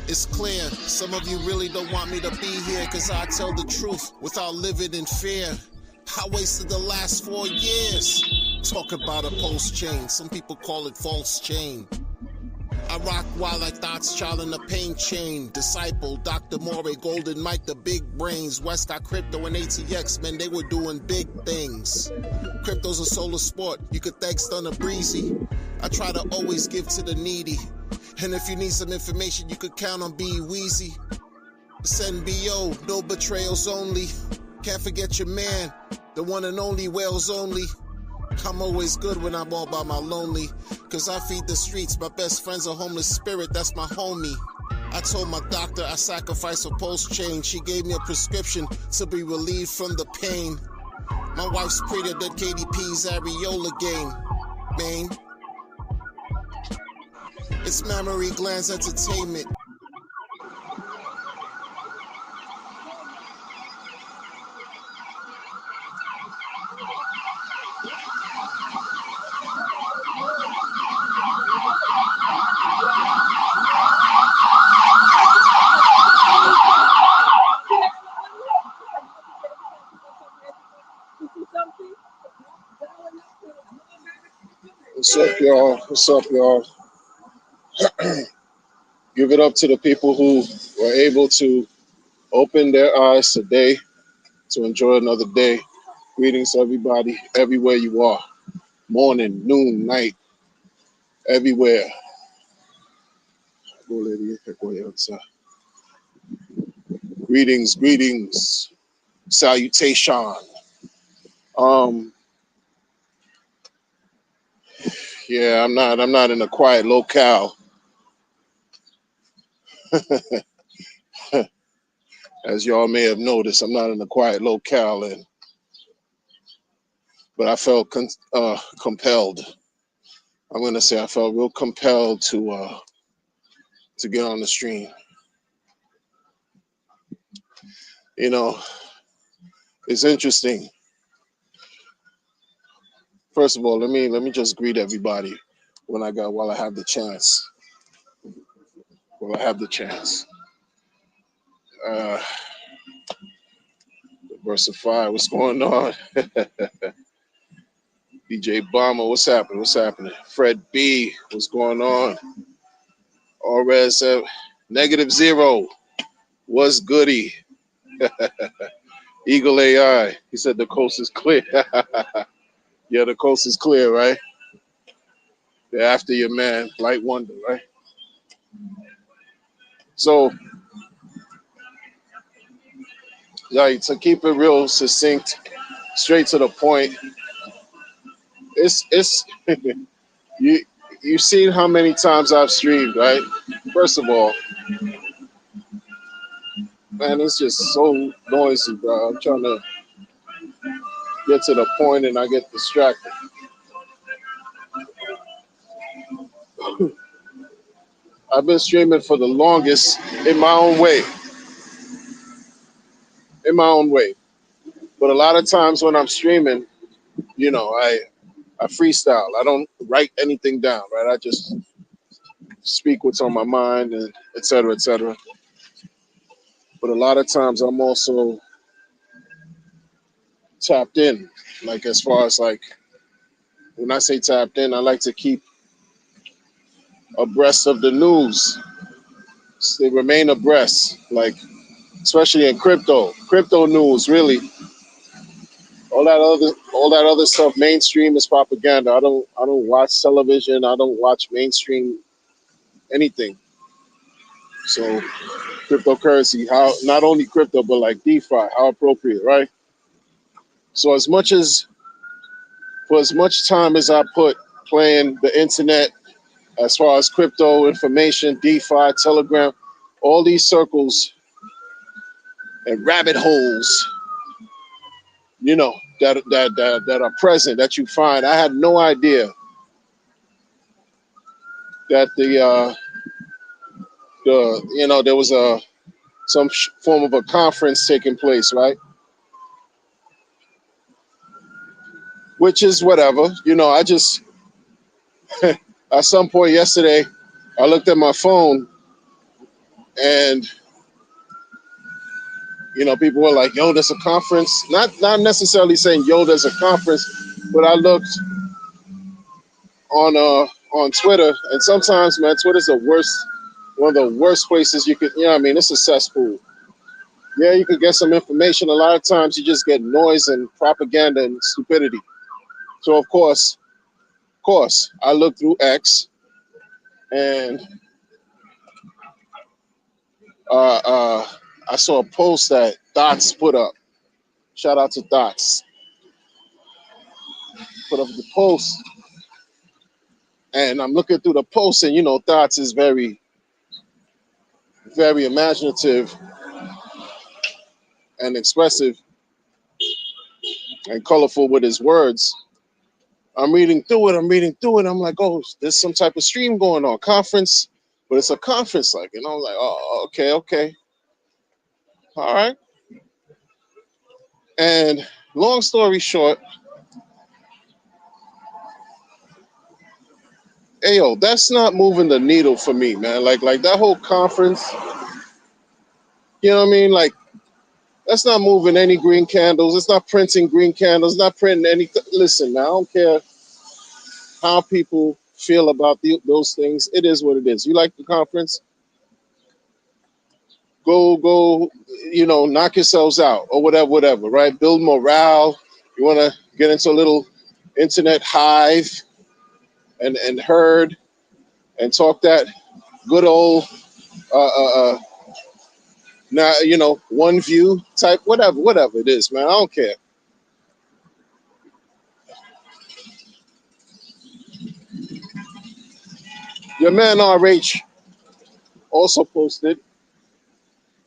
It's clear, some of you really don't want me to be here, cause I tell the truth without living in fear. I wasted the last 4 years. Talk about a pulse chain, some people call it false chain. I rock wild like thoughts, child in the pain chain. Disciple, Dr. Morey, Golden Mike, the big brains. West got crypto and ATX, man, they were doing big things. Crypto's a solar sport, you could thank Stunner Breezy. I try to always give to the needy. And if you need some information, you could count on B Weezy. Send BO, no betrayals only. Can't forget your man, the one and only, whales only. I'm always good when I'm all by my lonely, cause I feed the streets, my best friend's a homeless spirit, that's my homie. I told my doctor I sacrificed a pulse chain, she gave me a prescription to be relieved from the pain. My wife's prettier than KDP's areola game, man. It's Mammary Glands Entertainment. What's up, y'all? What's up, y'all? Give it up to the people who were able to open their eyes today to enjoy another day. Greetings, everybody, everywhere you are. Morning, noon, night, everywhere. Go, lady. Go outside. Greetings, greetings, salutation. Yeah, I'm not in a quiet locale. As y'all may have noticed, I'm not in a quiet locale, but I felt compelled. I'm gonna say I felt real compelled to get on the stream. You know, it's interesting. First of all, let me just greet everybody while I have the chance. While I have the chance. Diversify, what's going on? DJ Bomber, what's happening? What's happening? Fred B, what's going on? Ores negative zero, what's goody? Eagle AI, he said the coast is clear. Yeah, the coast is clear, right? They're after your man, Light Wonder, right? So, like, to keep it real succinct, straight to the point, it's you've seen how many times I've streamed, right? First of all, man, it's just so noisy, bro. I'm trying to get to the point and I get distracted. I've been streaming for the longest in my own way. In my own way. But a lot of times when I'm streaming, you know, I freestyle. I don't write anything down, right? I just speak what's on my mind and et cetera, et cetera. But a lot of times I'm also tapped in. Like as far as like when I say tapped in, I like to keep abreast of the news. They remain abreast, like especially in crypto news. Really, all that other stuff. Mainstream is propaganda. I don't watch television. I don't watch mainstream anything. So cryptocurrency, how not only crypto but like DeFi, how appropriate, right? So for as much time as I put playing the internet, as far as crypto information, DeFi, Telegram, all these circles and rabbit holes, you know, that are present that you find. I had no idea that there was some form of a conference taking place, right? Which is whatever, you know. I just at some point yesterday, I looked at my phone And people were like, "Yo, there's a conference." Not necessarily saying, "Yo, there's a conference," but I looked on Twitter, and sometimes, man, Twitter's one of the worst places you could, I mean, it's a cesspool. Yeah, you could get some information. A lot of times, you just get noise and propaganda and stupidity. So, of course, I looked through X, and uh, uh, I saw a post that Dots put up. Shout out to Dots. Put up the post, and I'm looking through the post, and Dots is very, very imaginative and expressive and colorful with his words. I'm reading through it. I'm like, oh, there's some type of stream going on, conference, but it's a conference, like, I'm like, oh, okay, all right. And long story short, yo, that's not moving the needle for me, man. Like that whole conference, you know what I mean? Like, that's not moving any green candles. It's not printing green candles. Not printing anything. Listen, man, I don't care how people feel about those things. It is what it is. You like the conference? Go, knock yourselves out or whatever, right? Build morale. You want to get into a little internet hive and herd and talk that good old now one view type, whatever it is, man. I don't care. Your man RH also posted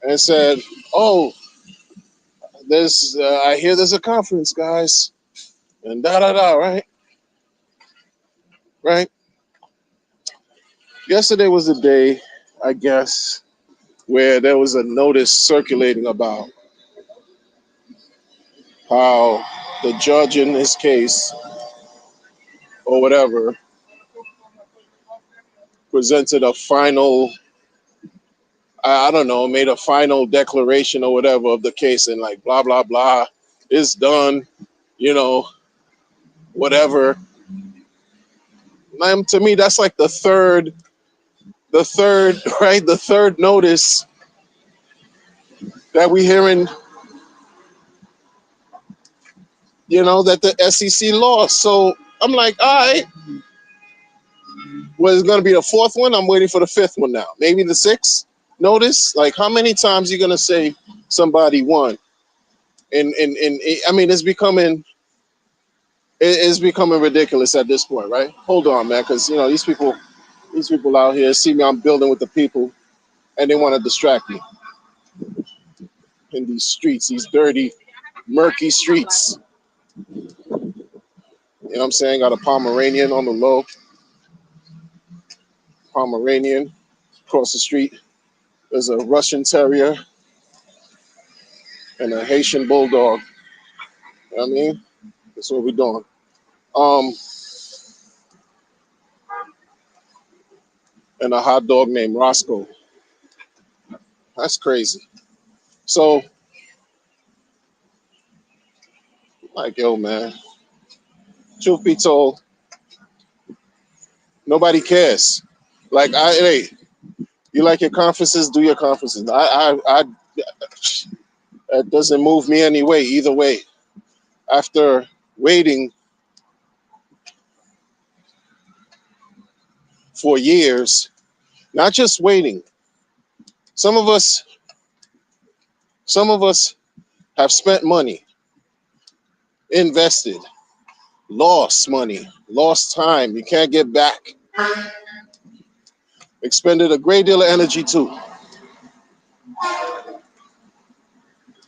and said, "Oh, there's I hear there's a conference, guys, and da da da, right, right." Yesterday was the day, I guess, where there was a notice circulating about how the judge in this case or whatever presented a final, I don't know, made a final declaration or whatever of the case, and like blah blah blah, it's done, you know, whatever. To me, that's like the third right, the third notice that we hearing, that the SEC lost. So I'm like, all right, well, it's gonna be the fourth one. I'm waiting for the fifth one now. Maybe the sixth notice. Like, how many times are you gonna say somebody won? And I mean, it's becoming ridiculous at this point, right? Hold on, man, because these people out here see me. I'm building with the people, and they want to distract me in these streets, these dirty, murky streets. You know what I'm saying? Got a Pomeranian on the low, Pomeranian across the street. There's a Russian Terrier and a Haitian Bulldog. You know what I mean? That's what we're doing. Um, and a hot dog named Roscoe. That's crazy. So, like, yo, man, truth be told, nobody cares. Like, hey, you like your conferences, do your conferences. That doesn't move me anyway, either way. After waiting for years, not just waiting, some of us, some of us have spent money, invested, lost money, lost time. You can't get back. Expended a great deal of energy too.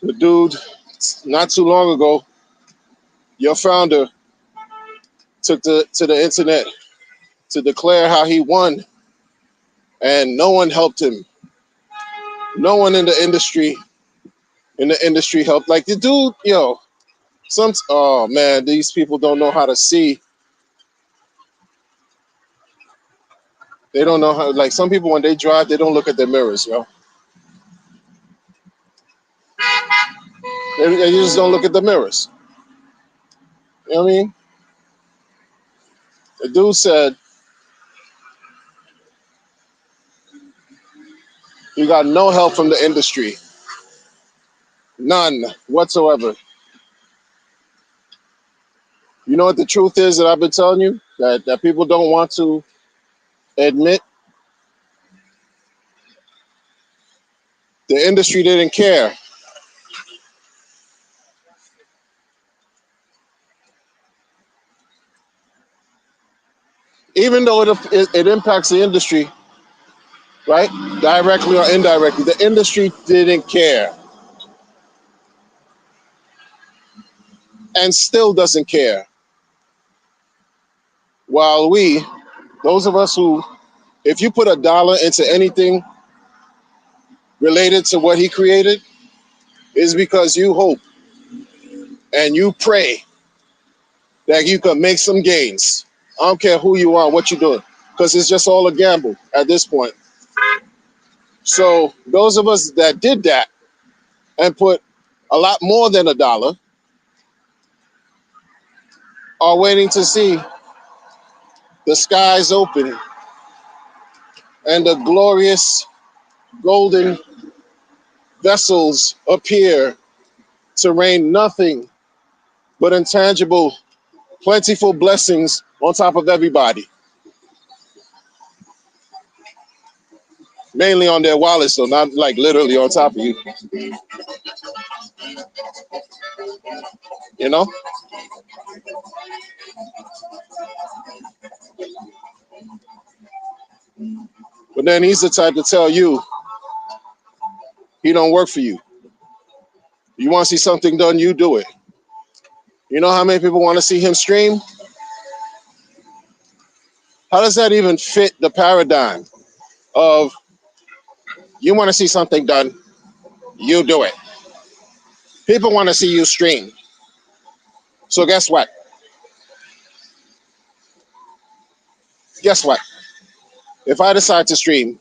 The dude, not too long ago, your founder took to the internet to declare how he won, and no one helped him. No one in the industry helped. Like the dude, oh man, these people don't know how to see. They don't know how. Like some people, when they drive, they don't look at their mirrors, yo. And you just don't look at the mirrors. You know what I mean? The dude said, you got no help from the industry. None whatsoever. You know what the truth is that I've been telling you? That people don't want to admit? The industry didn't care. Even though it impacts the industry, right? Directly or indirectly, the industry didn't care and still doesn't care. While those of us who, if you put $1 into anything related to what he created, is because you hope and you pray that you can make some gains. I don't care who you are, what you're doing, because it's just all a gamble at this point. So those of us that did that and put a lot more than $1 are waiting to see the skies open and the glorious golden vessels appear to rain nothing but intangible, plentiful blessings on top of everybody. Mainly on their wallets, so not like literally on top of you. You know? But then he's the type to tell you he don't work for you. You want to see something done, you do it. You know how many people want to see him stream? How does that even fit the paradigm of you want to see something done, you do it? People want to see you stream. So guess what? Guess what? If I decide to stream,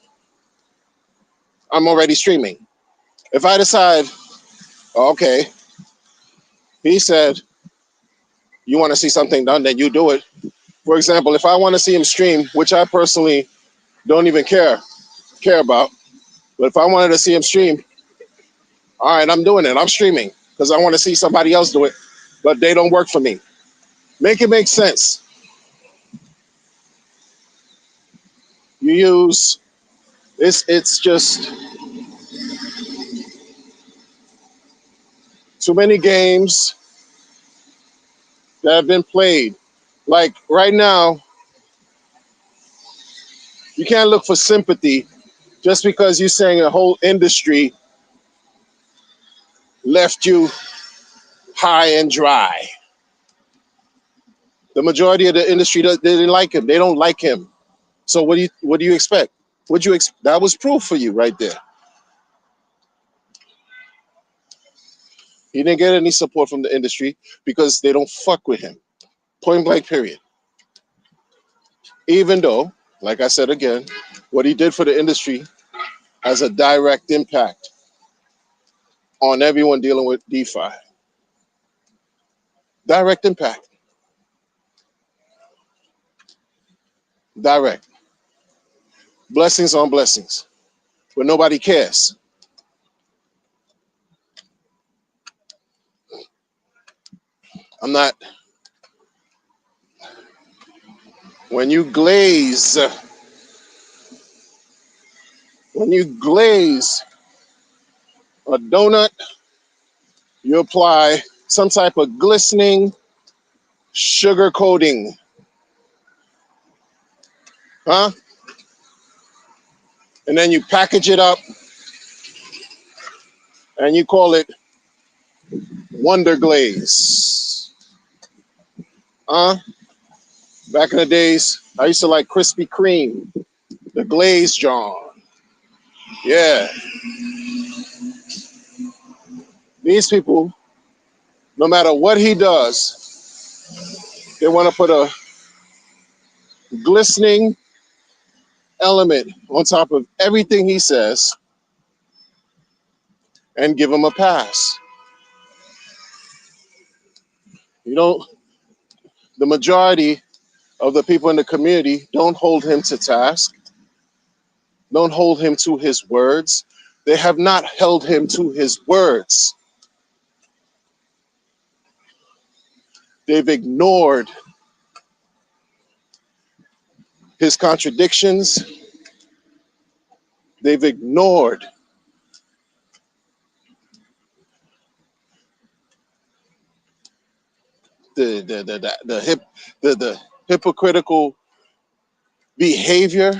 I'm already streaming. If I decide, okay, he said, you want to see something done, then you do it. For example, if I want to see him stream, which I personally don't even care about, but if I wanted to see him stream, all right, I'm doing it. I'm streaming because I want to see somebody else do it, but they don't work for me. Make it make sense. You use it's just too many games that have been played. Like right now, you can't look for sympathy just because you're saying a whole industry left you high and dry. The majority of the industry they didn't like him. They don't like him. So what do you expect? That was proof for you right there. He didn't get any support from the industry because they don't fuck with him. Point blank period. Even though, like I said again, what he did for the industry has a direct impact on everyone dealing with DeFi. Direct impact. Direct. Blessings on blessings. But nobody cares. I'm not. When you glaze, when you glaze a donut, you apply some type of glistening sugar coating. Huh? And then you package it up and you call it Wonder Glaze. Huh? Back in the days, I used to like Krispy Kreme, the Glaze John. Yeah. These people, no matter what he does, they want to put a glistening element on top of everything he says and give him a pass. You don't, the majority of the people in the community don't hold him to task, don't hold him to his words. They have not held him to his words. They've ignored his contradictions. They've ignored the hypocritical behavior.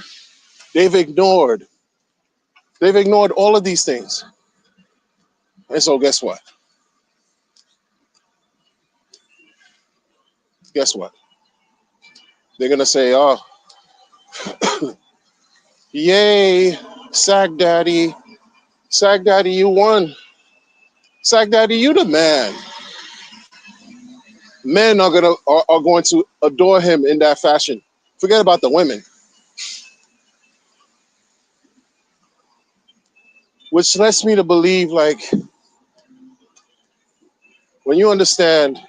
They've ignored. They've ignored all of these things. And so guess what? Guess what? They're gonna say, "Oh, yay, Sack Daddy, Sack Daddy, you won. Sack Daddy, you the man." Men are going to adore him in that fashion. Forget about the women, which lets me to believe, like, when you understand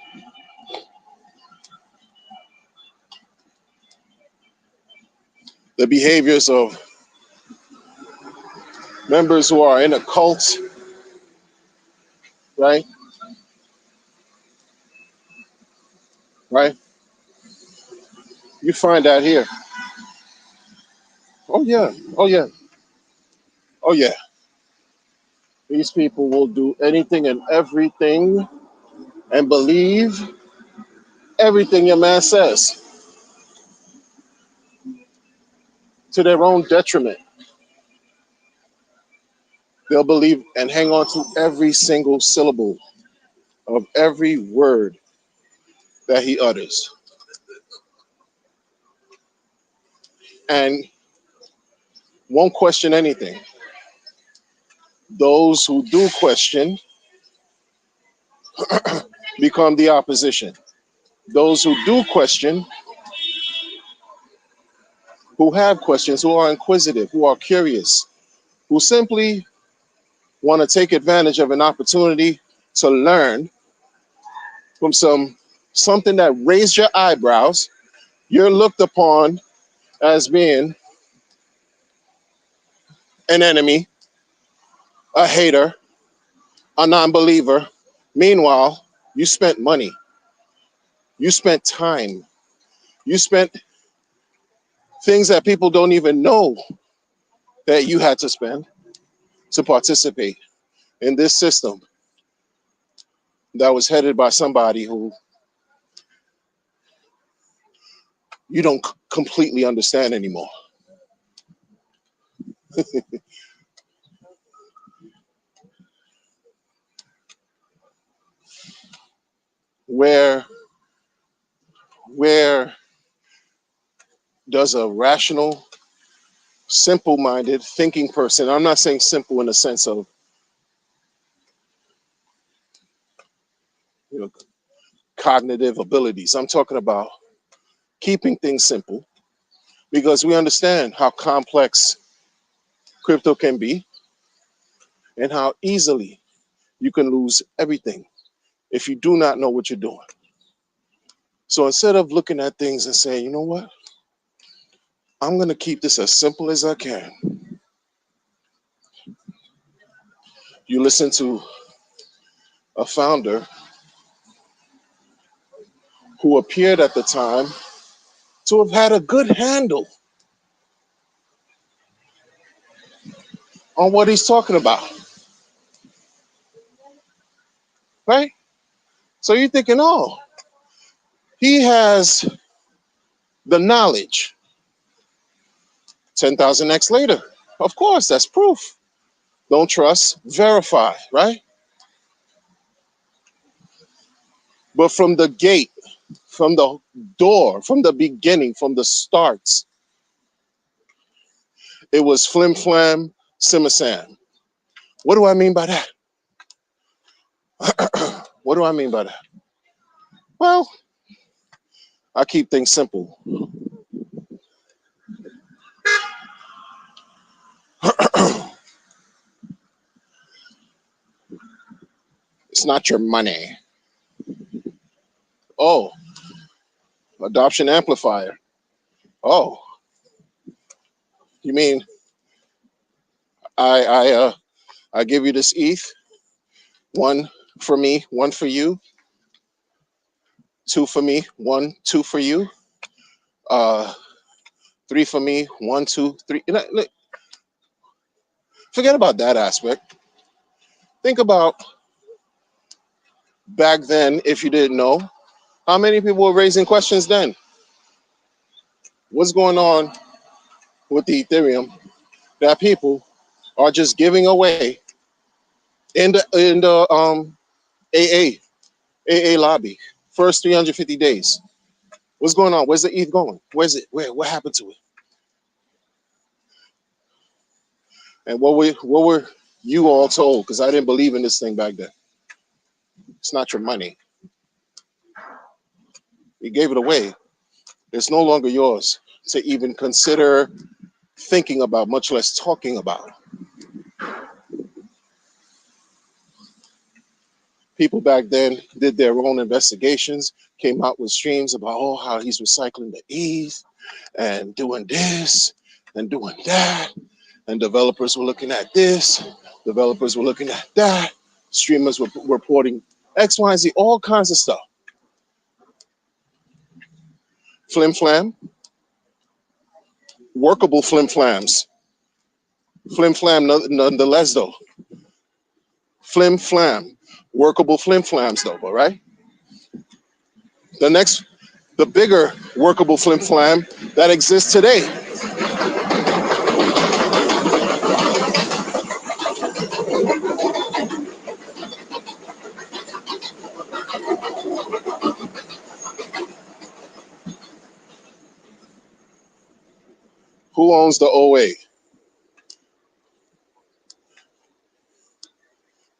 the behaviors of members who are in a cult, right? Right? You find that here. Oh yeah. Oh yeah. Oh yeah. These people will do anything and everything and believe everything your man says to their own detriment. They'll believe and hang on to every single syllable of every word that he utters. And won't question anything. Those who do question become the opposition. Those who do question, who have questions, who are inquisitive, who are curious, who simply want to take advantage of an opportunity to learn from something that raised your eyebrows, you're looked upon as being an enemy, a hater, a non-believer. Meanwhile, you spent money, you spent time, you spent things that people don't even know that you had to spend to participate in this system that was headed by somebody who you don't completely understand anymore. Where where does a rational, simple-minded, thinking person, I'm not saying simple in the sense of, you know, cognitive abilities. I'm talking about keeping things simple because we understand how complex crypto can be and how easily you can lose everything if you do not know what you're doing. So instead of looking at things and saying, you know what, I'm going to keep this as simple as I can, you listen to a founder who appeared at the time to have had a good handle on what he's talking about, right? So you're thinking, oh, he has the knowledge. 10,000x later. Of course, that's proof. Don't trust, verify, right? But from the gate, from the door, from the beginning, from the starts, it was flim flam, simmer sam. What do I mean by that? What do I mean by that? Well, I keep things simple. It's not your money, Adoption amplifier. Oh, you mean I give you this ETH, one for me, one for you, two for me, one, two for you, uh, three for me, one, two, three. Look, forget about that aspect. Think about back then, if you didn't know, how many people were raising questions then? What's going on with the Ethereum that people are just giving away in the AA lobby first 350 days? What's going on? Where's the ETH going? Where's it? What happened to it? And what were you all told? Because I didn't believe in this thing back then. It's not your money. You gave it away. It's no longer yours to even consider thinking about, much less talking about. People back then did their own investigations, came out with streams about, oh, how he's recycling the ETH and doing this and doing that. And developers were looking at this, developers were looking at that, streamers were reporting X, Y, and Z, all kinds of stuff. Flim flam, workable flim flams. Flim flam nonetheless, though. Flim flam, workable flim flams, though, all right? The bigger workable flim flam that exists today. Who owns the OA?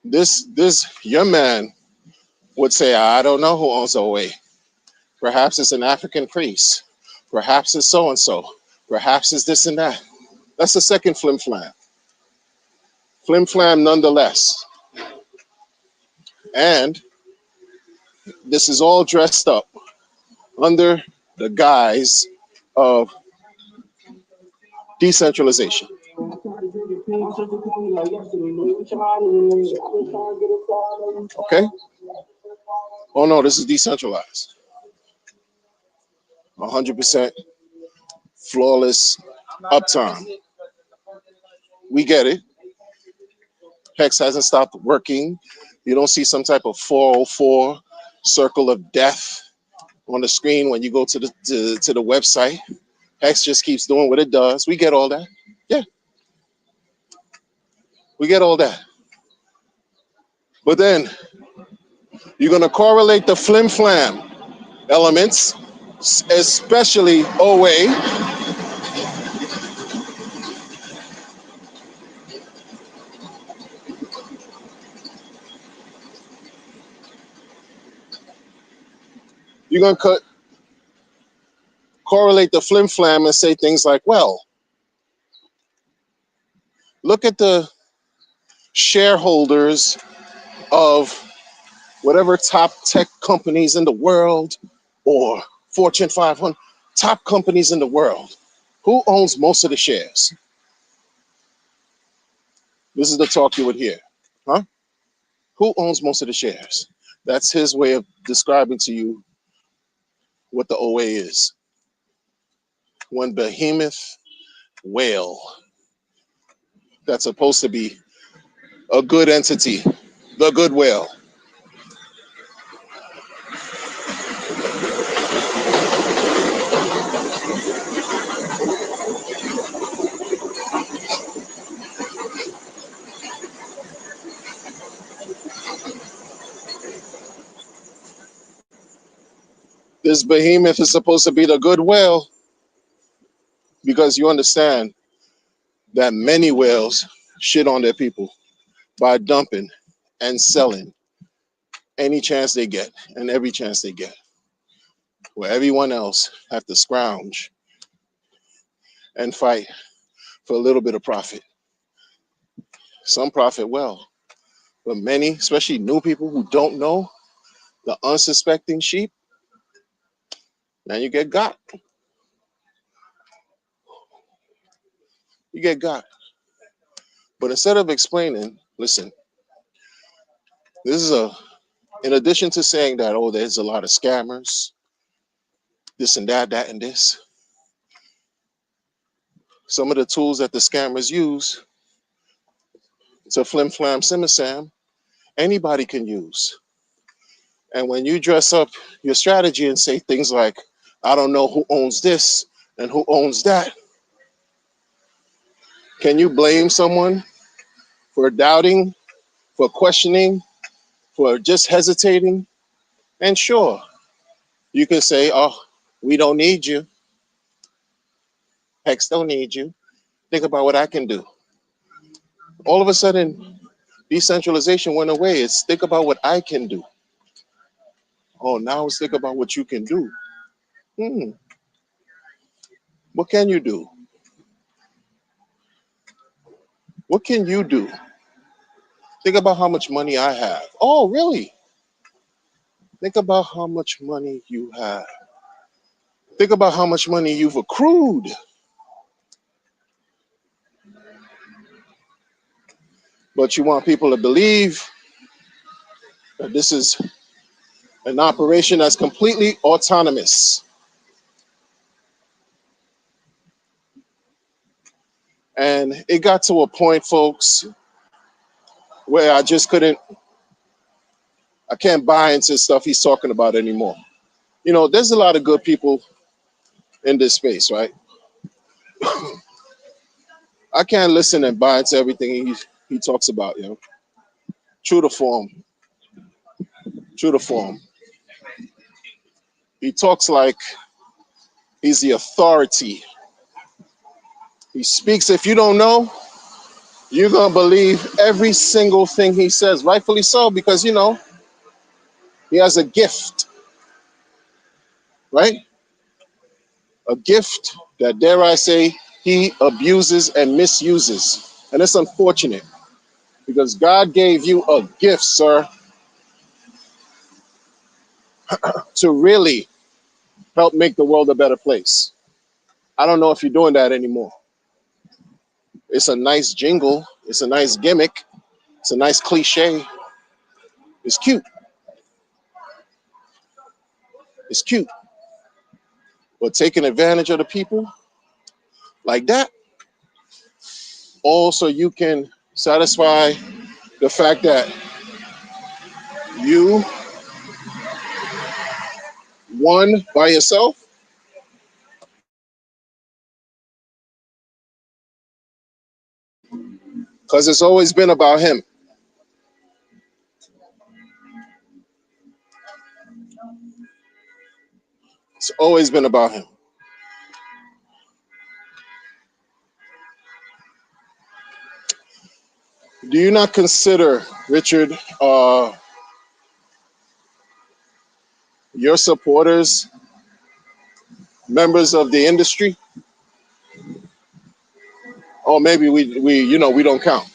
This young man would say, I don't know who owns the OA. Perhaps it's an African priest. Perhaps it's so and so. Perhaps it's this and that. That's the second flim flam. Flim flam nonetheless. And this is all dressed up under the guise of decentralization. Okay? Oh no, this is decentralized. 100% flawless uptime. We get it. Hex hasn't stopped working. You don't see some type of 404 circle of death on the screen when you go to the website. Hex just keeps doing what it does. We get all that. Yeah, we get all that. But then you're going to correlate the flim flam elements, especially OA. You're going to correlate the flim flam and say things like, well, look at the shareholders of whatever top tech companies in the world or Fortune 500 top companies in the world. Who owns most of the shares? This is the talk you would hear. Huh? Who owns most of the shares? That's his way of describing to you what the OA is. One behemoth whale that's supposed to be a good entity, the good whale. This behemoth is supposed to be the good whale because you understand that many whales shit on their people by dumping and selling any chance they get and every chance they get, where everyone else have to scrounge and fight for a little bit of profit. Some profit well, but many, especially new people who don't know, the unsuspecting sheep, and you get got. You get got. But instead of explaining, listen, this is a, in addition to saying that, oh, there's a lot of scammers, this and that and this, some of the tools that the scammers use to flim flam simmer anybody can use. And when you dress up your strategy and say things like, I don't know who owns this and who owns that, can you blame someone for doubting, for questioning, for just hesitating? And sure, you can say, oh, we don't need you. Hex don't need you. Think about what I can do. All of a sudden, decentralization went away. It's think about what I can do. Oh, now it's think about what you can do. Hmm, what can you do? What can you do? Think about how much money I have. Oh, really? Think about how much money you have. Think about how much money you've accrued. But you want people to believe that this is an operation that's completely autonomous. And it got to a point, folks, where I can't buy into stuff he's talking about anymore. You know, there's a lot of good people in this space, right? I can't listen and buy into everything he talks about, you know. True to form, true to form. He talks like he's the authority. He speaks. If you don't know, you're going to believe every single thing he says, rightfully so, because, you know, he has a gift, right? A gift that, dare I say, he abuses and misuses. And it's unfortunate because God gave you a gift, sir, to really help make the world a better place. I don't know if you're doing that anymore. It's a nice jingle, it's a nice gimmick, it's a nice cliche. It's cute. It's cute. But taking advantage of the people like that, all so you can satisfy the fact that you won by yourself, because it's always been about him. It's always been about him. Do you not consider, Richard, your supporters members of the industry? Or maybe we don't count.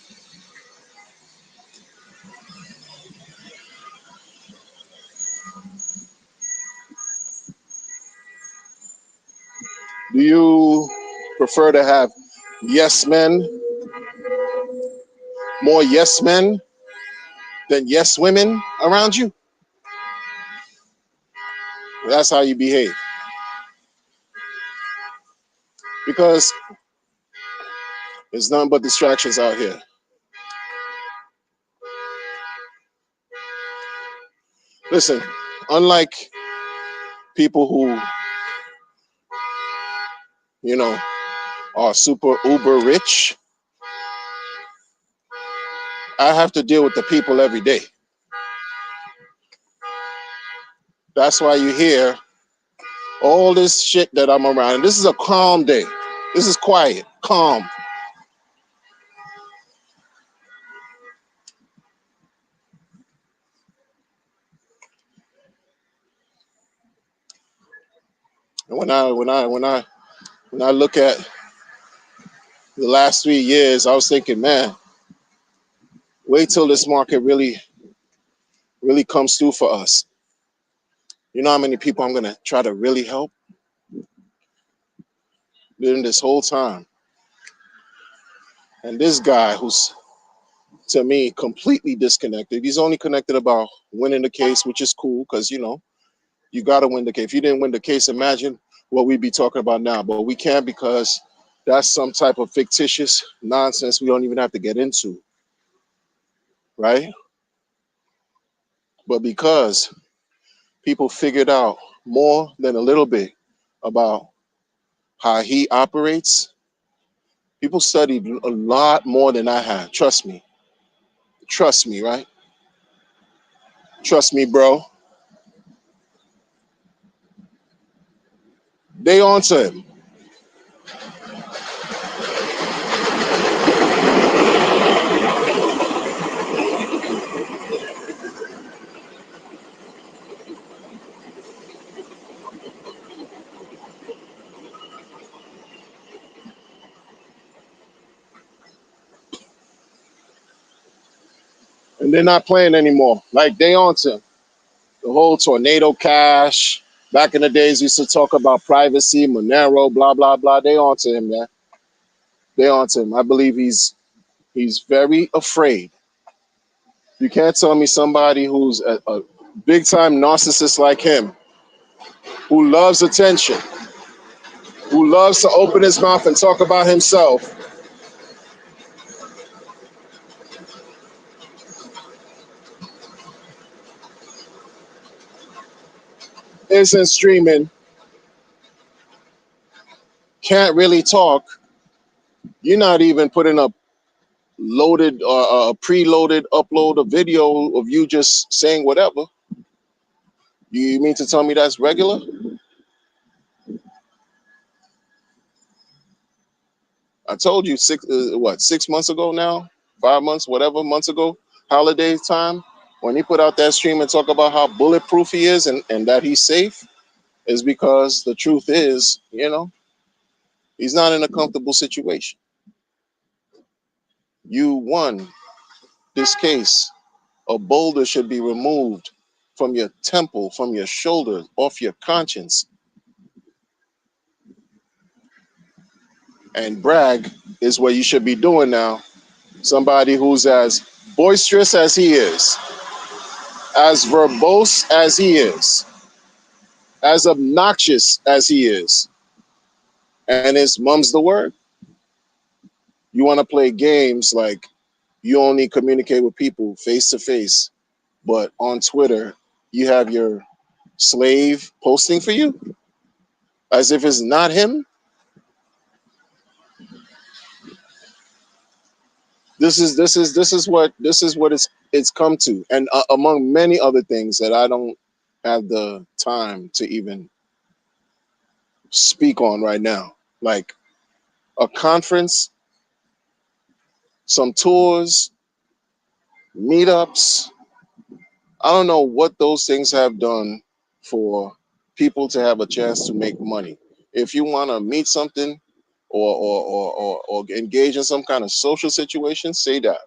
Do you prefer to have yes men, more yes men than yes women around you? That's how you behave. Because there's nothing but distractions out here. Listen, unlike people who, you know, are super uber rich, I have to deal with the people every day. That's why you hear all this shit that I'm around. And this is a calm day. This is quiet, calm. And when I look at the last 3 years, I was thinking, man, wait till this market really comes through for us. You know how many people I'm gonna try to really help? during this whole time. And this guy, who's to me completely disconnected, he's only connected about winning the case, which is cool because you got to win the case. If you didn't win the case, imagine what we'd be talking about now. But we can't because that's some type of fictitious nonsense we don't even have to get into, right? But because people figured out more than a little bit about how he operates, people studied a lot more than I had. Trust me. Trust me, right? Trust me, bro. They onto him. And they're not playing anymore. Like they onto him. The whole tornado cash. Back in the days, used to talk about privacy, Monero, blah blah blah. They onto him, man. They onto him. I believe he's very afraid. You can't tell me somebody who's a big time narcissist like him, who loves attention, who loves to open his mouth and talk about himself, isn't streaming, can't really talk. You're not even putting up loaded or preloaded upload a video of you just saying whatever. You mean to tell me that's regular? I told you 6 months ago now, 5 months, whatever months ago, holiday time, when he put out that stream and talk about how bulletproof he is and that he's safe, is because the truth is, he's not in a comfortable situation. You won this case. A boulder should be removed from your temple, from your shoulder, off your conscience, and brag is what you should be doing now. Somebody who's as boisterous as he is, as verbose as he is, as obnoxious as he is, and his mum's the word. You want to play games like you only communicate with people face to face, but on Twitter, you have your slave posting for you as if it's not him. This is what it's come to, and among many other things that I don't have the time to even speak on right now, like a conference, some tours, meetups. I don't know what those things have done for people to have a chance to make money. If you want to meet something or engage in some kind of social situation, say that.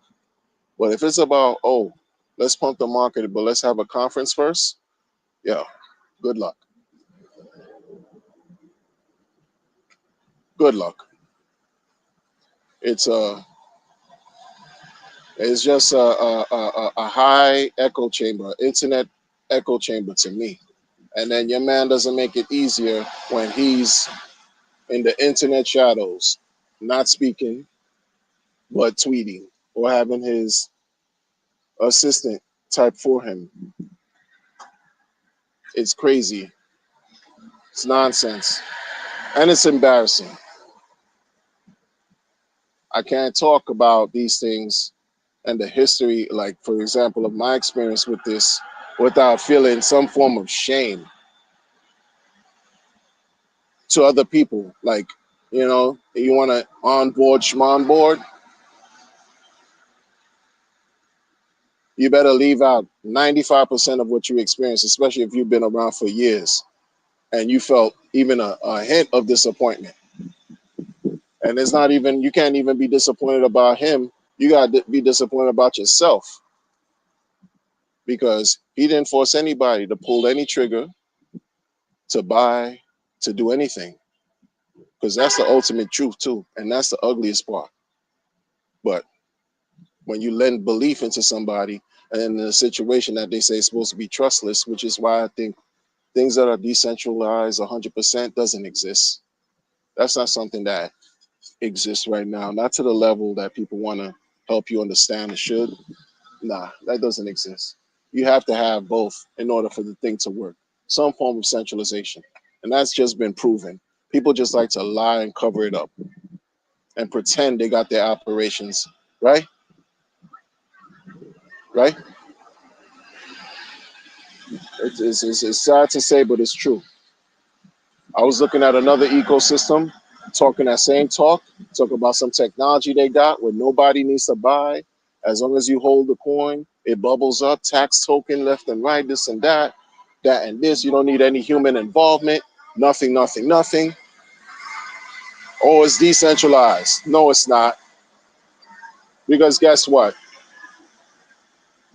But if it's about, oh, let's pump the market, but let's have a conference first, yeah, good luck. Good luck. It's it's just a high echo chamber, internet echo chamber to me. And then your man doesn't make it easier when he's in the internet shadows, not speaking, but tweeting or having his assistant type for him. It's crazy. It's nonsense. And it's embarrassing. I can't talk about these things and the history, like, for example, of my experience with this without feeling some form of shame to other people. Like, you want to onboard schmonboard, you better leave out 95% of what you experience, especially if you've been around for years and you felt even a hint of disappointment. And it's not even, you can't even be disappointed about him. You got to be disappointed about yourself because he didn't force anybody to pull any trigger, to buy, to do anything. because that's the ultimate truth too, and that's the ugliest part. But when you lend belief into somebody and in a situation that they say is supposed to be trustless, which is why I think things that are decentralized 100% doesn't exist. That's not something that exists right now, not to the level that people want to help you understand it should. Nah, that doesn't exist. You have to have both in order for the thing to work. Some form of centralization. And that's just been proven. People just like to lie and cover it up and pretend they got their operations, right? Right? It's sad to say, but it's true. I was looking at another ecosystem, talking that same talk about some technology they got where nobody needs to buy. As long as you hold the coin, it bubbles up, tax token left and right, this and that and this. You don't need any human involvement, nothing, nothing, nothing. Oh, it's decentralized. No, it's not. Because guess what?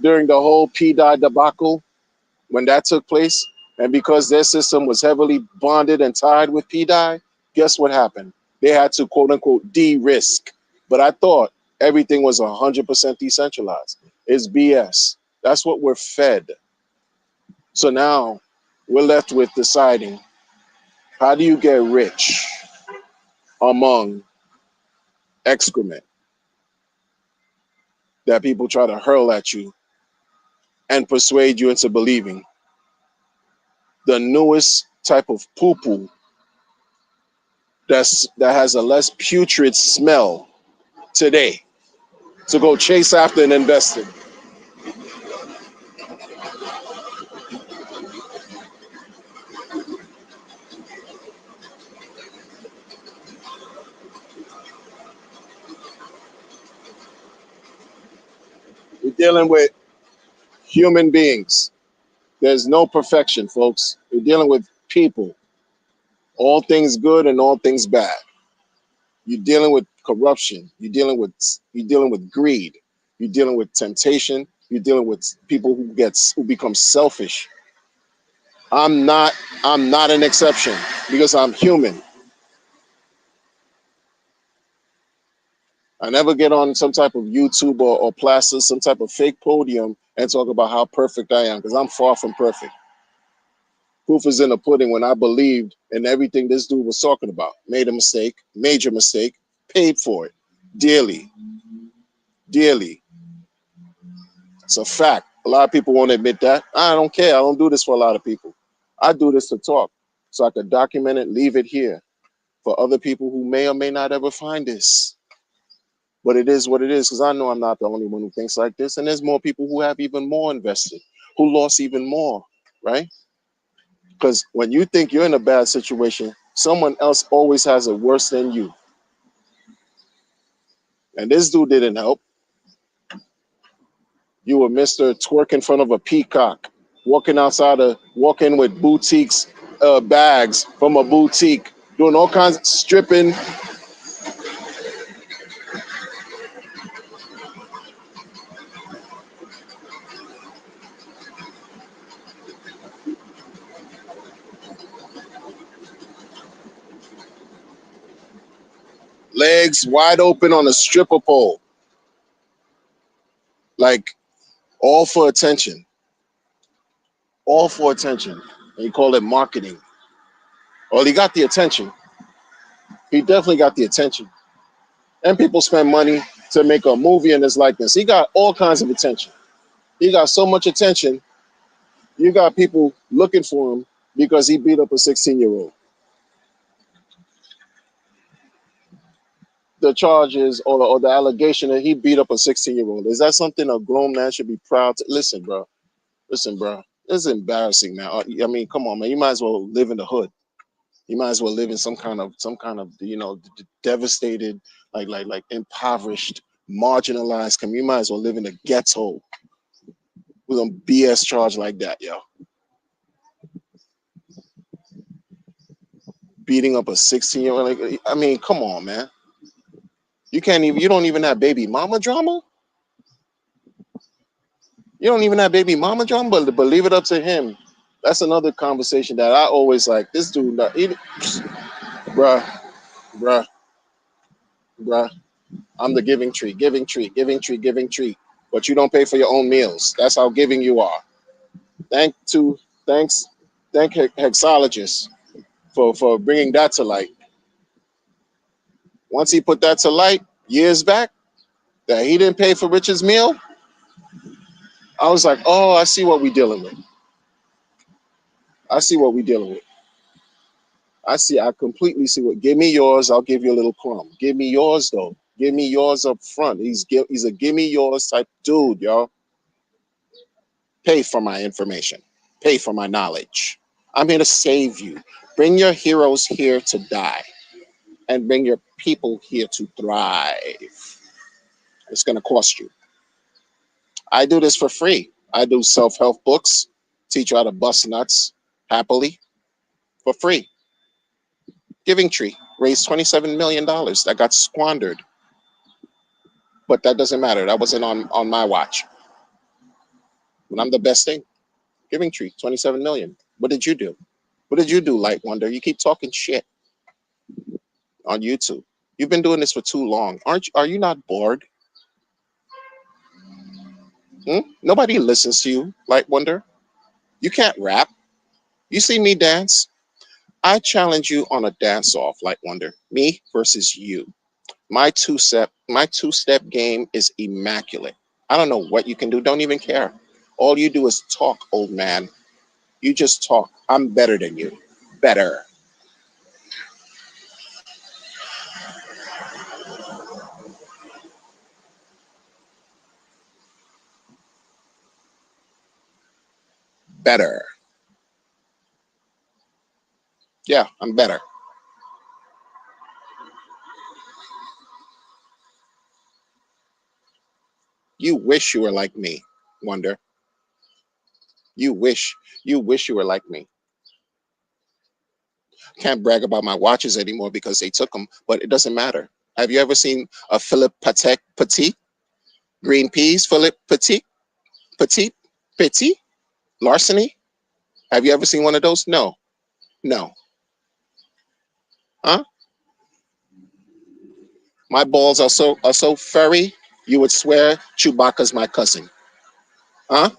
During the whole PDI debacle, when that took place, and because their system was heavily bonded and tied with PDI, guess what happened? They had to quote unquote de-risk. But I thought everything was 100% decentralized. It's BS. That's what we're fed. So now we're left with deciding, how do you get rich among excrement that people try to hurl at you and persuade you into believing the newest type of poo poo that has a less putrid smell today to go chase after and invest in. We're dealing with human beings. There's no perfection, folks. We're dealing with people, all things good and all things bad. You're dealing with corruption. You're dealing with greed. You're dealing with temptation. You're dealing with people who become selfish. I'm not I'm not an exception because I'm human. I never get on some type of YouTube or plaster, some type of fake podium and talk about how perfect I am because I'm far from perfect. Proof is in the pudding when I believed in everything this dude was talking about. Made a mistake, major mistake, paid for it dearly, dearly. It's a fact. A lot of people won't admit that. I don't care. I don't do this for a lot of people. I do this to talk so I could document it, leave it here for other people who may or may not ever find this. But it is what it is because I know I'm not the only one who thinks like this. And there's more people who have even more invested, who lost even more, right? Because when you think you're in a bad situation, someone else always has it worse than you. And this dude didn't help. You were Mr. Twerk in front of a peacock, walking with boutiques, bags from a boutique, doing all kinds of stripping, legs wide open on a stripper pole, like all for attention, all for attention. And you call it marketing. Well, he got the attention. He definitely got the attention. And people spend money to make a movie in his likeness. He got all kinds of attention. He got so much attention. You got people looking for him because he beat up a 16-year-old. The charges or the allegation that he beat up a 16-year-old, is that something a grown man should be proud to? Listen, bro. Listen, bro. This is embarrassing, man. I mean, come on, man. You might as well live in the hood. You might as well live in some kind of devastated, like impoverished, marginalized community. You might as well live in a ghetto with a BS charge like that, yo. Beating up a 16-year-old. Like, I mean, come on, man. You don't even have baby mama drama? You don't even have baby mama drama, but leave it up to him. That's another conversation that I always like. This dude, bruh. bruh, bruh. I'm the giving tree, giving tree, giving tree, giving tree. But you don't pay for your own meals. That's how giving you are. Thank to thanks, thank Hexologist for bringing that to light. Once he put that to light years back, that he didn't pay for Richard's meal, I was like, oh, I see what we're dealing with. I see what we're dealing with. I completely see what. Give me yours, I'll give you a little crumb. Give me yours though. Give me yours up front. He's a give me yours type dude, y'all. Pay for my information. Pay for my knowledge. I'm here to save you. Bring your heroes here to die, and bring your people here to thrive. It's gonna cost you. I do this for free. I do self-help books, teach you how to bust nuts happily for free. Giving Tree raised $27 million that got squandered, but that doesn't matter. That wasn't on my watch. But I'm the best thing. Giving Tree, 27 million. What did you do? What did you do, Light Wonder? You keep talking shit on YouTube. You've been doing this for too long. Are you not bored? Hmm? Nobody listens to you, Light Wonder. You can't rap. You see me dance? I challenge you on a dance off, Light Wonder. Me versus you. My two step game is immaculate. I don't know what you can do. Don't even care. All you do is talk, old man. You just talk. I'm better than you. Better. Better. Yeah, I'm better. You wish you were like me, Wonder. You wish. You wish you were like me. Can't brag about my watches anymore because they took them, but it doesn't matter. Have you ever seen a Philip Patek Petit? Green peas, Philip Petit? Petit? Petit? Larceny? Have you ever seen one of those? No. No. Huh? My balls are so furry, you would swear Chewbacca's my cousin. Huh?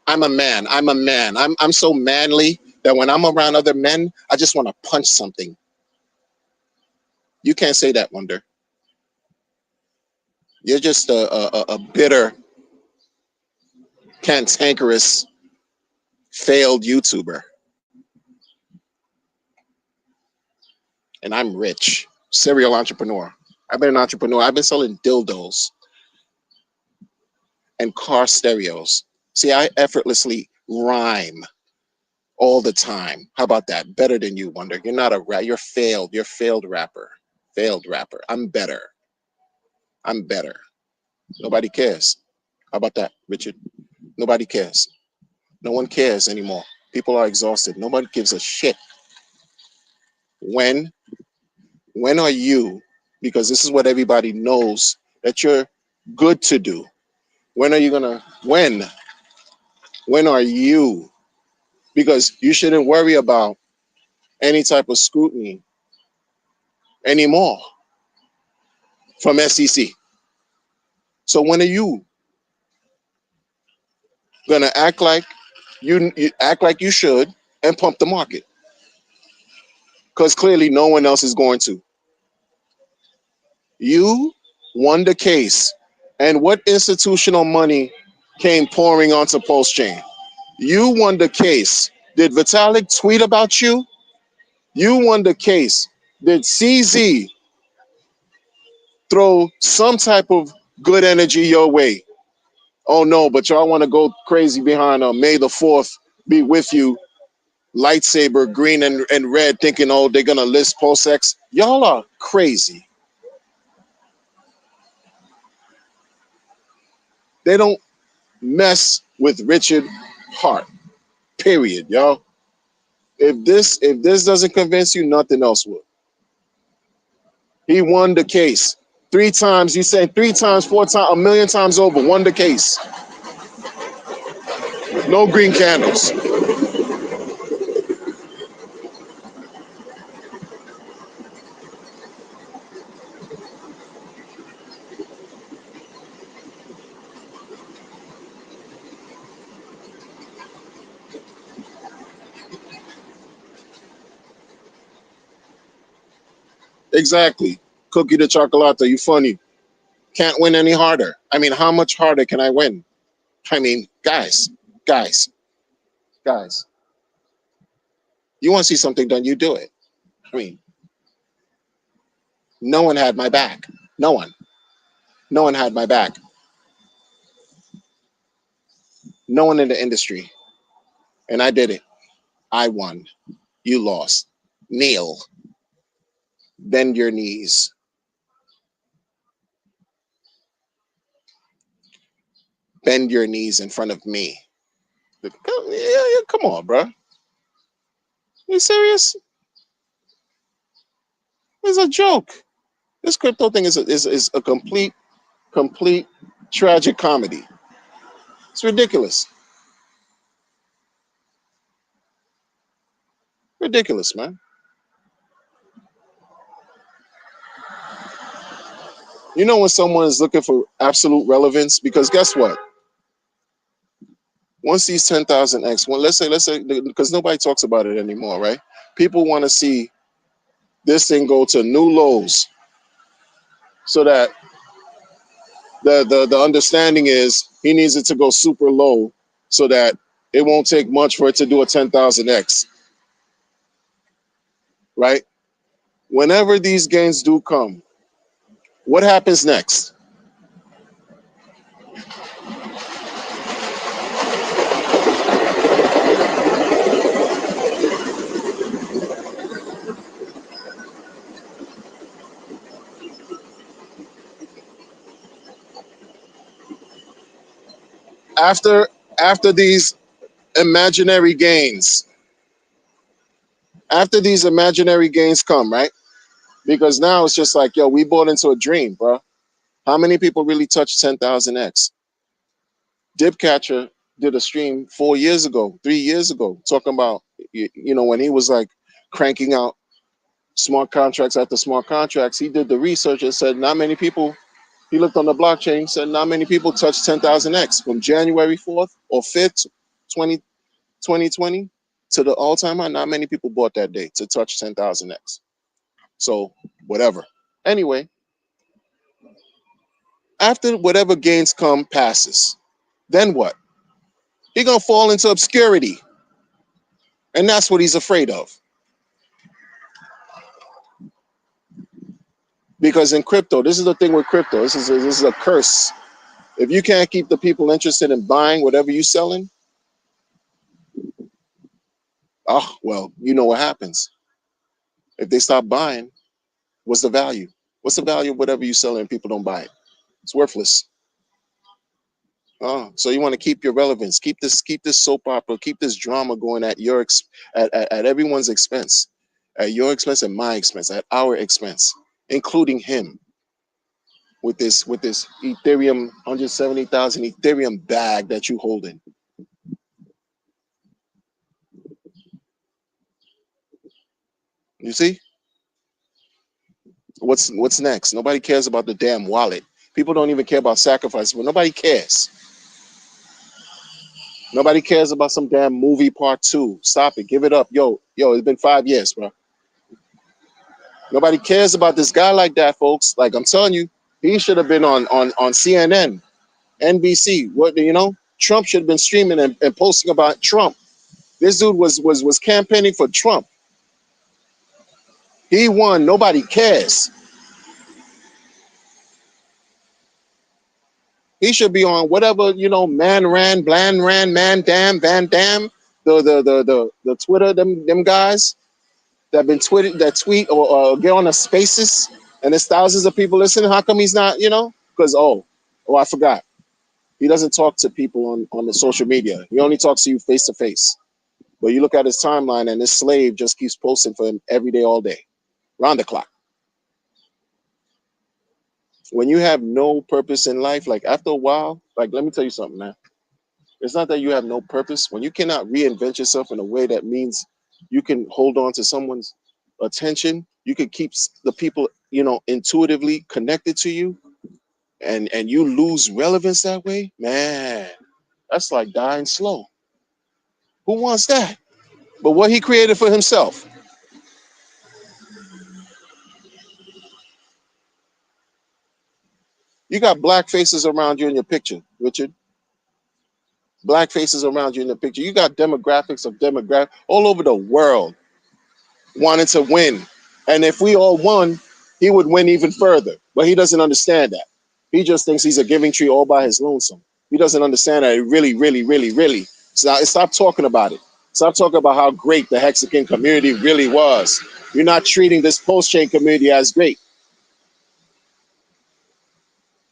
I'm a man. I'm a man. I'm so manly that when I'm around other men, I just want to punch something. You can't say that, Wonder. You're just a bitter, cantankerous, failed YouTuber. And I'm rich. Serial entrepreneur. I've been an entrepreneur. I've been selling dildos and car stereos. See, I effortlessly rhyme all the time. How about that? Better than you, Wonder. You're not a rap. You're failed. You're failed rapper. Failed rapper. I'm better. I'm better. Nobody cares. How about that, Richard? Nobody cares. No one cares anymore. People are exhausted. Nobody gives a shit. When when are you, because this is what everybody knows that you're good to do. When are you gonna when are you? Because you shouldn't worry about any type of scrutiny anymore from SEC. So when are you gonna you act like you should and pump the market? Because clearly no one else is going to. You won the case. And what institutional money came pouring onto Pulse Chain? You won the case. Did Vitalik tweet about you? You won the case. Did CZ throw some type of good energy your way? Oh no, but y'all want to go crazy behind May the 4th be with you, lightsaber green and red, thinking, oh, they're going to list PulseX. Y'all are crazy. They don't mess with Richard Hart. Period, y'all. If this doesn't convince you, nothing else will. He won the case. 3 times, he said 3 times, 4 times, a million times over, won the case. No green candles. Exactly. Cookie the chocolate. You funny. Can't win any harder. I mean, how much harder can I win? I mean, guys, guys. You want to see something done? You do it. I mean, no one had my back. No one. No one had my back. No one in the industry. And I did it. I won. You lost. Kneel. Bend your knees. Bend your knees in front of me. Come on, bro. You serious? It's a joke. This crypto thing is a complete tragic comedy. It's ridiculous. Ridiculous, man. You know when someone is looking for absolute relevance? Because guess what? Once these 10,000x, well, let's say, because nobody talks about it anymore, right? People want to see this thing go to new lows so that the understanding is he needs it to go super low so that it won't take much for it to do a 10,000x, right? Whenever these gains do come, what happens next? After after these imaginary gains, after these imaginary gains come, right? Because now it's just like, yo, we bought into a dream, bro. How many people really touched 10,000x? Dipcatcher did a stream 4 years ago, 3 years ago, talking about, when he was like cranking out smart contracts after smart contracts. He did the research and said not many people, he looked on the blockchain, said not many people touched 10,000x from January 4th or 5th, 20, 2020 to the all time high. Not many people bought that day to touch 10,000x. So, whatever. Anyway, after whatever gains come passes, then what? He's going to fall into obscurity. And that's what he's afraid of. Because in crypto, this is the thing with crypto. This is a curse. If you can't keep the people interested in buying whatever you're selling, oh, well, you know what happens. If they stop buying, what's the value? What's the value of whatever you sell and people don't buy it? It's worthless. Oh, so you want to keep your relevance, keep this soap opera, keep this drama going at your at everyone's expense, at your expense and my expense, at our expense, including him with this Ethereum 170,000 Ethereum bag that you holding. You see what's next? Nobody cares about the damn wallet. People don't even care about sacrifice, but nobody cares. Nobody cares about some damn movie part two. Stop it. Give it up. Yo, it's been 5 years, bro. Nobody cares about this guy like that, folks. Like I'm telling you, he should have been on CNN, NBC. Trump should have been streaming and posting about Trump. This dude was campaigning for Trump. He won. Nobody cares. He should be on whatever, Man Ran, Bland Ran, Man Dam, Van Dam, the Twitter, them guys that tweet or get on the spaces, and there's thousands of people listening. How come he's not, Because I forgot. He doesn't talk to people on the social media. He only talks to you face to face. But you look at his timeline and this slave just keeps posting for him every day, all day, round the clock. When you have no purpose in life, like after a while, like let me tell you something, man. It's not that you have no purpose. When you cannot reinvent yourself in a way that means you can hold on to someone's attention, you can keep the people, intuitively connected to you, and you lose relevance that way, man, that's like dying slow. Who wants that? But what he created for himself. You got black faces around you in your picture, Richard. Black faces around you in the picture. You got demographics of demographic all over the world wanting to win. And if we all won, he would win even further. But he doesn't understand that. He just thinks he's a giving tree all by his lonesome. He doesn't understand that it really, really, really, really. Stop talking about it. Stop talking about how great the Mexican community really was. You're not treating this post-chain community as great.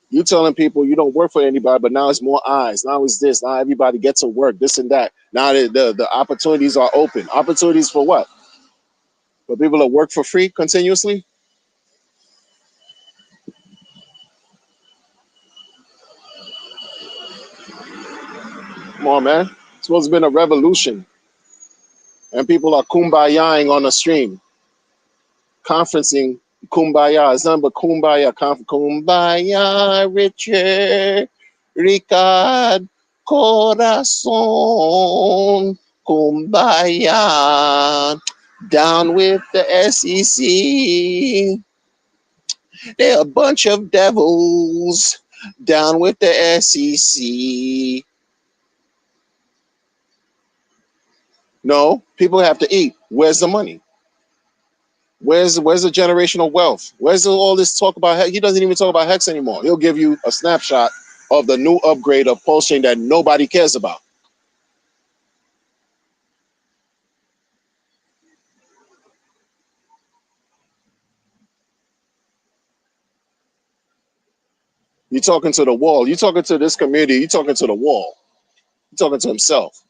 You telling people you don't work for anybody, but now it's more eyes. Now it's this. Now everybody gets to work, this and that. Now the opportunities are open. Opportunities for what? For people to work for free continuously? Come on, man. It's supposed to have been a revolution. And people are kumbayaing on the stream, conferencing kumbaya. It's nothing but kumbaya. Kumbaya, Richard, Ricard, Corazon, kumbaya. Down with the SEC. They're a bunch of devils. Down with the SEC. No, people have to eat. Where's the money? Where's the generational wealth? Where's all this talk about Hex? He doesn't even talk about Hex anymore. He'll give you a snapshot of the new upgrade of Pulse that nobody cares about. You're talking to the wall. You're talking to this community. You're talking to the wall. You're talking to himself.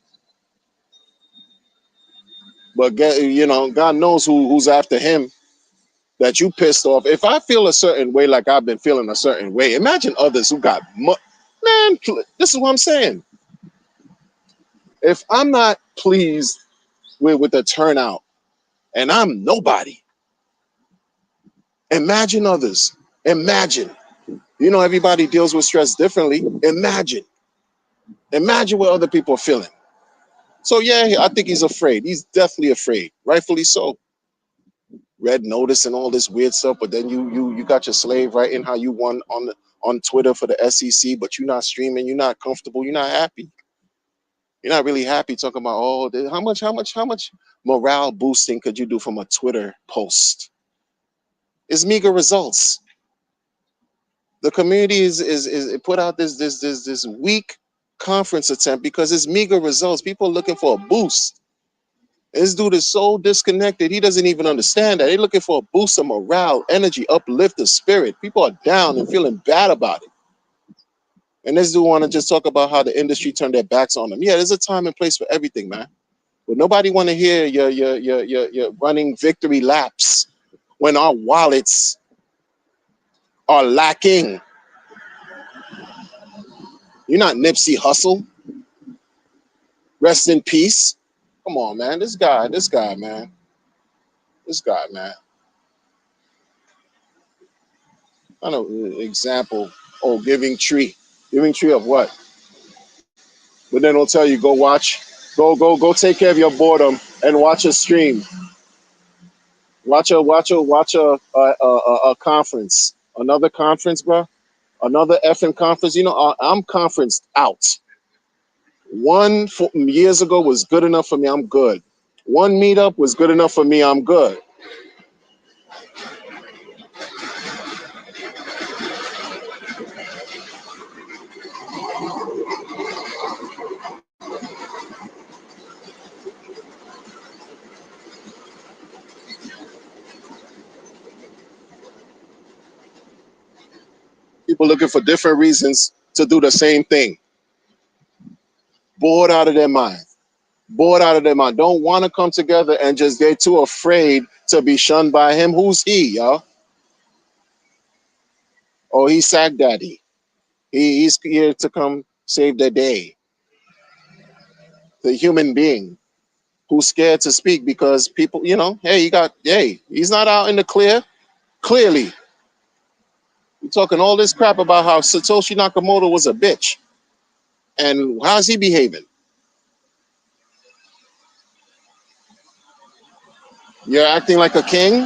But God knows who's after him. That you pissed off. If I feel a certain way, like I've been feeling a certain way, imagine others who got man. This is what I'm saying. If I'm not pleased with the turnout, and I'm nobody, imagine others. Imagine. Everybody deals with stress differently. Imagine what other people are feeling. So yeah, I think he's afraid. He's definitely afraid, rightfully so. Red notice and all this weird stuff, but then you got your slave writing how you won on Twitter for the SEC, but you're not streaming, you're not comfortable, you're not happy. You're not really happy talking about how much morale boosting could you do from a Twitter post? It's meager results. The community is put out this weak conference attempt because it's meager results. People are looking for a boost. This dude is so disconnected. He doesn't even understand that. They're looking for a boost of morale, energy, uplift the spirit. People are down and feeling bad about it. And this dude want to just talk about how the industry turned their backs on them. Yeah, there's a time and place for everything, man. But nobody want to hear your running victory laps when our wallets are lacking. You're not Nipsey Hussle. Rest in peace. Come on, man. This guy, man. This guy, man. I know example. Oh, giving tree. Giving tree of what? But then they'll tell you go watch, go take care of your boredom and watch a stream. Watch a conference. Another conference, bro. Another effing conference. I'm conferenced out. One years ago was good enough for me. I'm good. One meetup was good enough for me. I'm good. People looking for different reasons to do the same thing. Bored out of their mind. Bored out of their mind. Don't want to come together and just they're too afraid to be shunned by him. Who's he, y'all? Oh, he's Sack Daddy. He's here to come save the day. The human being who's scared to speak because people, he's not out in the clear. Clearly, you're talking all this crap about how Satoshi Nakamoto was a bitch. And how's he behaving? You're acting like a king?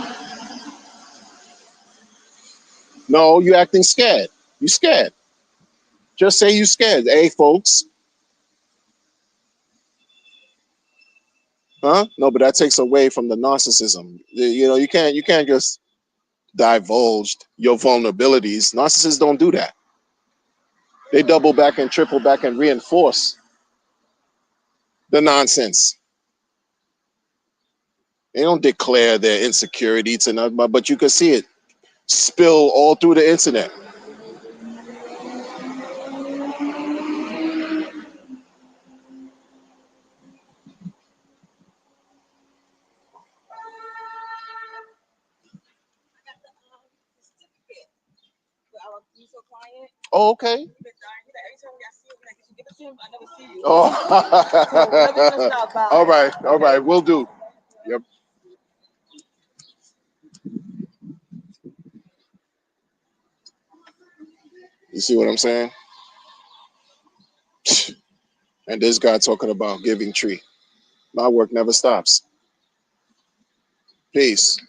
No, you're acting scared. You scared. Just say you scared. Hey, folks. Huh? No, but that takes away from the narcissism. You can't just divulge your vulnerabilities. Narcissists don't do that. They double back and triple back and reinforce the nonsense. They don't declare their insecurity to nobody, but you can see it spill all through the internet. Oh, okay. Oh, all right, all right, we'll do. Yep. You see what I'm saying? And this guy talking about giving tree. My work never stops. Peace.